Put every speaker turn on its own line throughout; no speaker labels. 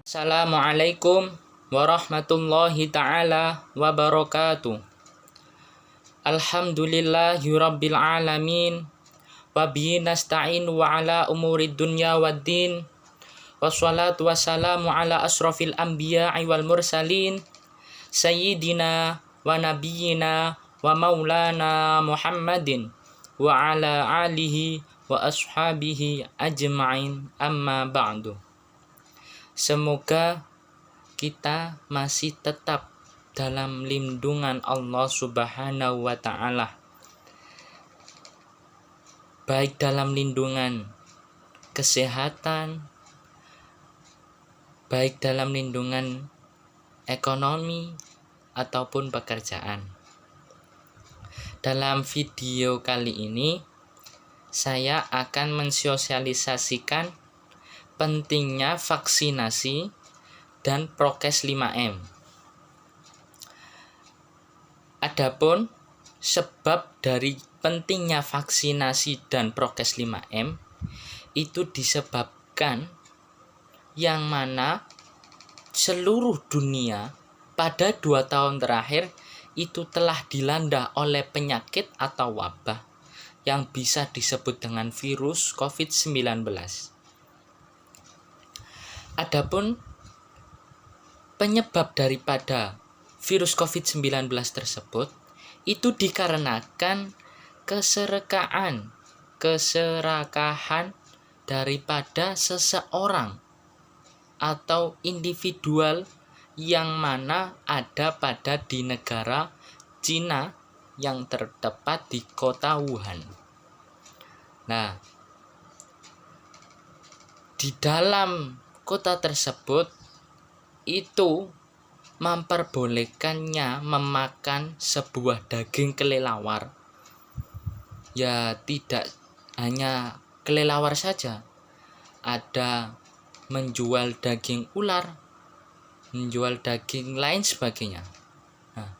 Assalamualaikum warahmatullahi ta'ala wabarakatuh. Alhamdulillahi rabbil alamin. Wabihi nasta'in wa ala umurid dunya waddin. Wassalatu wassalamu ala asrafil anbiya'i wal mursalin. Sayyidina wa nabiyyina wa maulana Muhammadin. Wa ala alihi wa ashabihi ajma'in amma ba'du. Semoga kita masih tetap dalam lindungan Allah Subhanahu wa Ta'ala, baik dalam lindungan kesehatan, baik dalam lindungan ekonomi ataupun pekerjaan. Dalam video kali ini saya akan mensosialisasikan pentingnya vaksinasi dan prokes 5M. Adapun sebab dari pentingnya vaksinasi dan prokes 5M itu disebabkan yang mana seluruh dunia pada 2 tahun terakhir itu telah dilanda oleh penyakit atau wabah yang bisa disebut dengan virus COVID-19. Adapun penyebab daripada virus COVID-19 tersebut itu dikarenakan keserakahan daripada seseorang atau individual yang mana ada pada di negara Cina yang terdapat di kota Wuhan. Nah, di dalam kota tersebut itu memperbolehkannya memakan sebuah daging kelelawar. Ya, tidak hanya kelelawar saja, ada menjual daging ular, menjual daging lain sebagainya. Nah,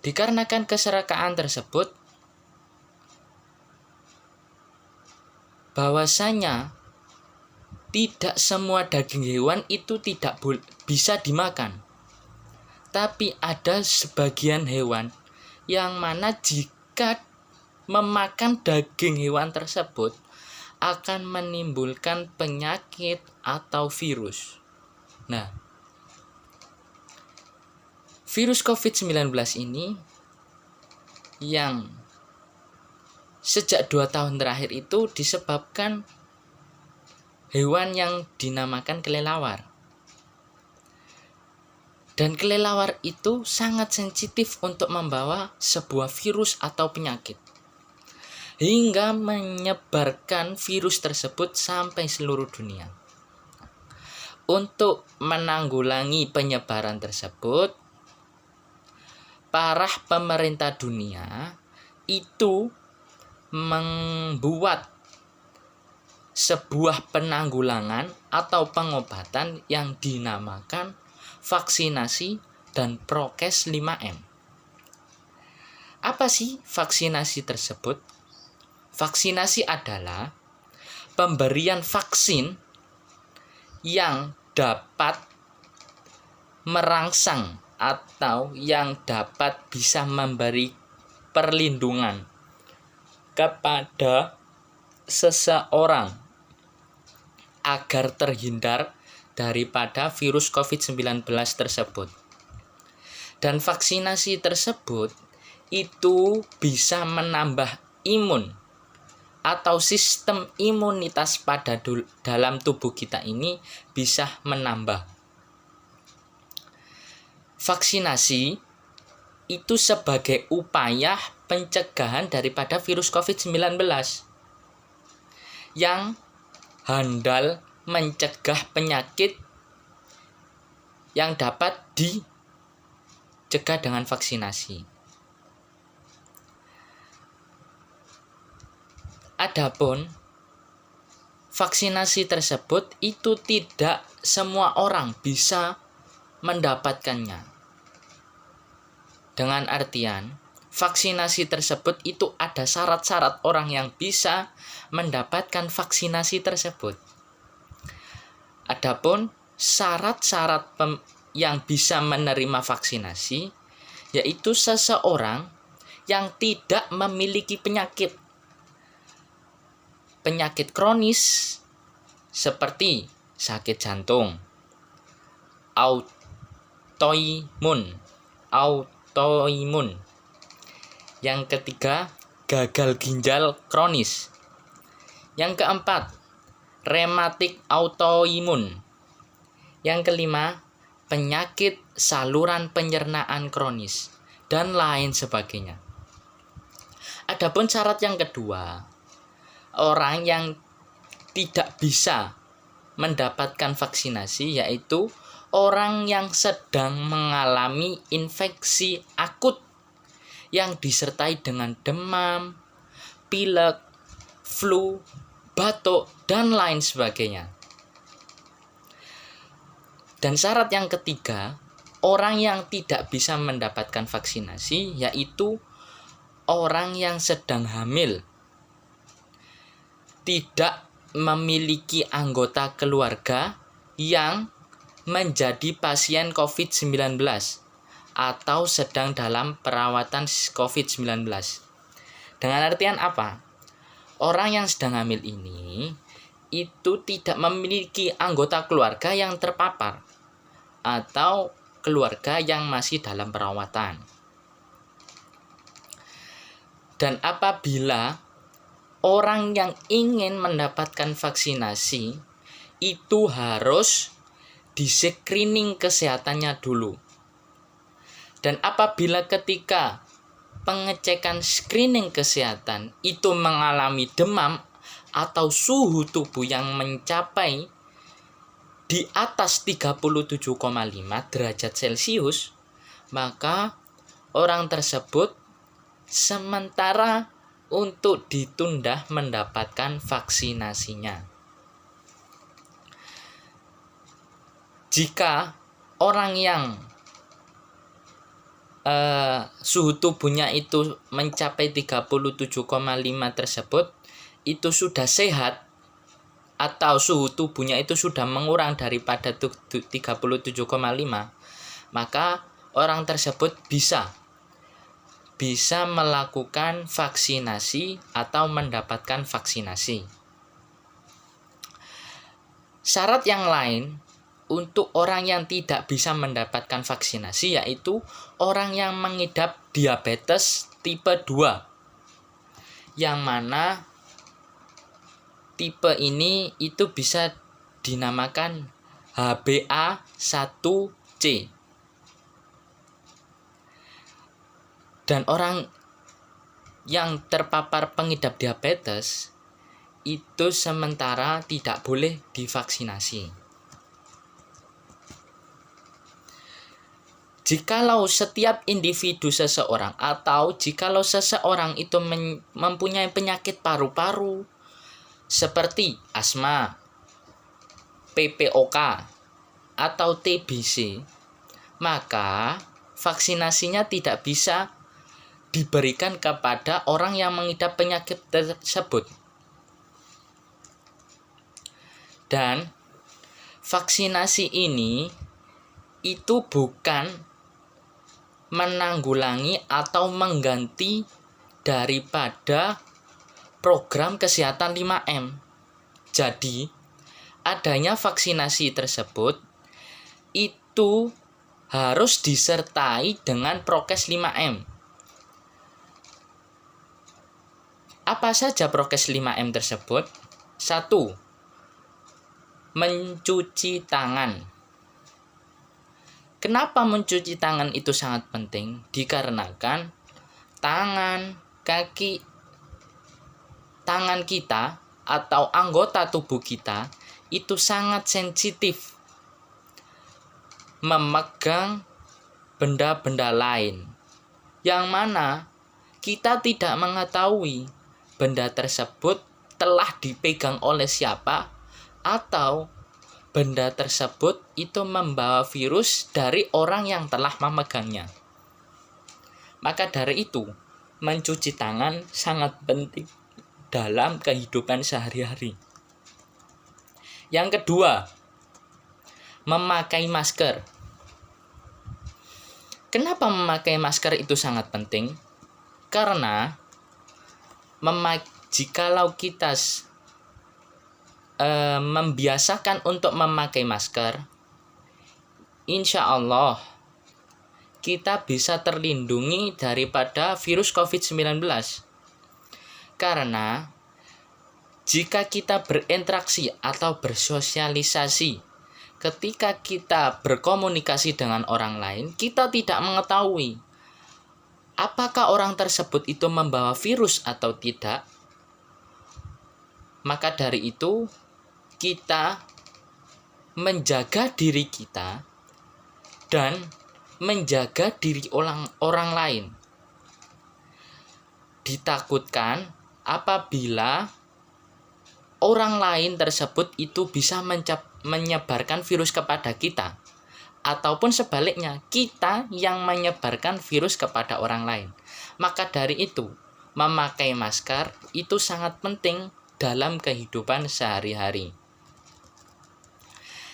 dikarenakan keserakahan tersebut, bahwasanya tidak semua daging hewan itu tidak bisa dimakan. Tapi ada sebagian hewan yang mana jika memakan daging hewan tersebut akan menimbulkan penyakit atau virus. Nah, virus COVID-19 ini yang sejak 2 tahun terakhir itu disebabkan hewan yang dinamakan kelelawar. Dan kelelawar itu sangat sensitif untuk membawa sebuah virus atau penyakit, hingga menyebarkan virus tersebut sampai seluruh dunia. Untuk menanggulangi penyebaran tersebut, para pemerintah dunia itu membuat sebuah penanggulangan atau pengobatan yang dinamakan vaksinasi dan prokes 5M. Apa sih vaksinasi tersebut? Vaksinasi adalah pemberian vaksin yang dapat merangsang atau yang dapat bisa memberi perlindungan kepada seseorang agar terhindar daripada virus COVID-19 tersebut. Dan vaksinasi tersebut itu bisa menambah imun atau sistem imunitas pada dalam tubuh kita ini bisa menambah. Vaksinasi itu sebagai upaya pencegahan daripada virus COVID-19 yang handal mencegah penyakit yang dapat dicegah dengan vaksinasi. Adapun vaksinasi tersebut itu tidak semua orang bisa mendapatkannya. Dengan artian, vaksinasi tersebut itu ada syarat-syarat orang yang bisa mendapatkan vaksinasi tersebut. Adapun syarat-syarat yang bisa menerima vaksinasi yaitu seseorang yang tidak memiliki penyakit kronis seperti sakit jantung, autoimun. Yang ketiga, gagal ginjal kronis. Yang keempat, rematik autoimun. Yang kelima, penyakit saluran pencernaan kronis dan lain sebagainya. Adapun syarat yang kedua, orang yang tidak bisa mendapatkan vaksinasi yaitu orang yang sedang mengalami infeksi akut yang disertai dengan demam, pilek, flu, batuk, dan lain sebagainya. Dan syarat yang ketiga, orang yang tidak bisa mendapatkan vaksinasi yaitu orang yang sedang hamil, tidak memiliki anggota keluarga yang menjadi pasien COVID-19 atau sedang dalam perawatan COVID-19. Dengan artian apa? Orang yang sedang hamil ini itu tidak memiliki anggota keluarga yang terpapar atau keluarga yang masih dalam perawatan. Dan apabila orang yang ingin mendapatkan vaksinasi itu harus di-screening kesehatannya dulu. Dan apabila ketika pengecekan screening kesehatan itu mengalami demam atau suhu tubuh yang mencapai di atas 37,5 derajat Celcius, maka orang tersebut sementara untuk ditunda mendapatkan vaksinasinya. Jika orang yang suhu tubuhnya itu mencapai 37,5 tersebut itu sudah sehat atau suhu tubuhnya itu sudah mengurang daripada 37,5, maka orang tersebut bisa melakukan vaksinasi atau mendapatkan vaksinasi. Syarat yang lain untuk orang yang tidak bisa mendapatkan vaksinasi yaitu orang yang mengidap diabetes tipe 2, yang mana tipe ini itu bisa dinamakan HbA1c. Dan orang yang terpapar pengidap diabetes itu sementara tidak boleh divaksinasi. Jikalau setiap individu seseorang atau jikalau seseorang itu mempunyai penyakit paru-paru seperti asma, PPOK, atau TBC, maka vaksinasinya tidak bisa diberikan kepada orang yang mengidap penyakit tersebut. Dan vaksinasi ini itu bukan menanggulangi atau mengganti daripada program kesehatan 5M. Jadi, adanya vaksinasi tersebut itu harus disertai dengan prokes 5M. Apa saja prokes 5M tersebut? 1. Mencuci tangan. Kenapa mencuci tangan itu sangat penting? Dikarenakan tangan kita atau anggota tubuh kita itu sangat sensitif memegang benda-benda lain, yang mana kita tidak mengetahui benda tersebut telah dipegang oleh siapa atau benda tersebut itu membawa virus dari orang yang telah memegangnya. Maka dari itu, mencuci tangan sangat penting dalam kehidupan sehari-hari. Yang kedua, memakai masker. Kenapa memakai masker itu sangat penting? Karena jikalau kita membiasakan untuk memakai masker, insya Allah kita bisa terlindungi daripada virus COVID-19. Karena jika kita berinteraksi atau bersosialisasi, ketika kita berkomunikasi dengan orang lain, kita tidak mengetahui apakah orang tersebut itu membawa virus atau tidak. Maka dari itu, kita menjaga diri kita dan menjaga diri orang lain. Ditakutkan apabila orang lain tersebut itu bisa menyebarkan virus kepada kita, ataupun sebaliknya kita yang menyebarkan virus kepada orang lain. Maka dari itu, memakai masker itu sangat penting dalam kehidupan sehari-hari.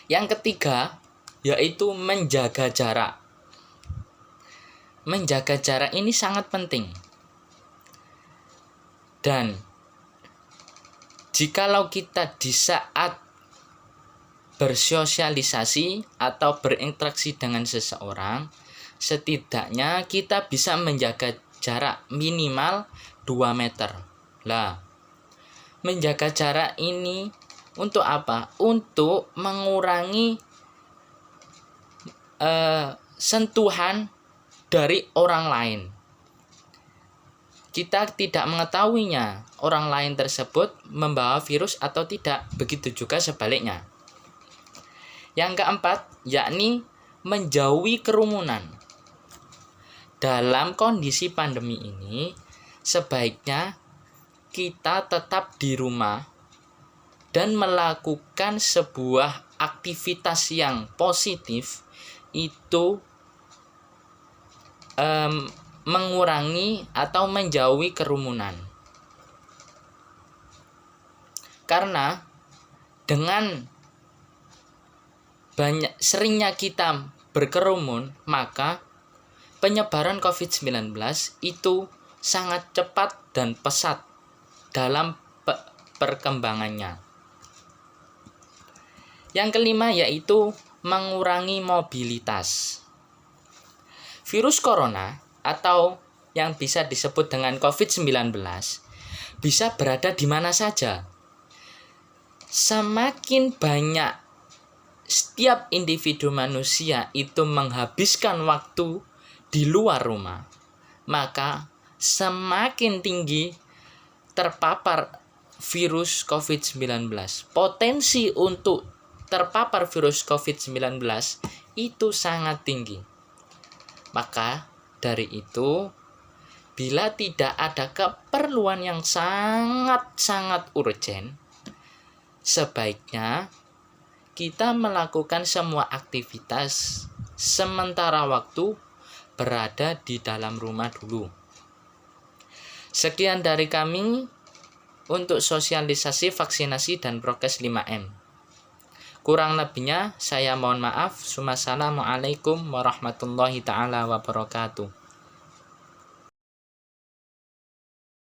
Yang ketiga, yaitu menjaga jarak. Menjaga jarak ini sangat penting. Dan jikalau kita di saat bersosialisasi atau berinteraksi dengan seseorang, setidaknya kita bisa menjaga jarak minimal 2 meter. Lah, menjaga jarak ini untuk apa? Untuk mengurangi sentuhan dari orang lain. Kita tidak mengetahuinya orang lain tersebut membawa virus atau tidak, begitu juga sebaliknya. Yang keempat, yakni menjauhi kerumunan. Dalam kondisi pandemi ini, sebaiknya kita tetap di rumah dan melakukan sebuah aktivitas yang positif, itu mengurangi atau menjauhi kerumunan. Karena dengan seringnya kita berkerumun, maka penyebaran COVID-19 itu sangat cepat dan pesat dalam perkembangannya. Yang kelima yaitu mengurangi mobilitas. Virus corona atau yang bisa disebut dengan COVID-19 bisa berada di mana saja. Semakin banyak setiap individu manusia itu menghabiskan waktu di luar rumah, maka semakin tinggi terpapar virus COVID-19. Potensi untuk terpapar virus COVID-19 itu sangat tinggi. Maka dari itu, bila tidak ada keperluan yang sangat-sangat urgen, sebaiknya kita melakukan semua aktivitas sementara waktu berada di dalam rumah dulu. Sekian dari kami untuk sosialisasi vaksinasi dan prokes 5M. Kurang lebihnya saya mohon maaf. Wassalamualaikum warahmatullahi taala wabarakatuh.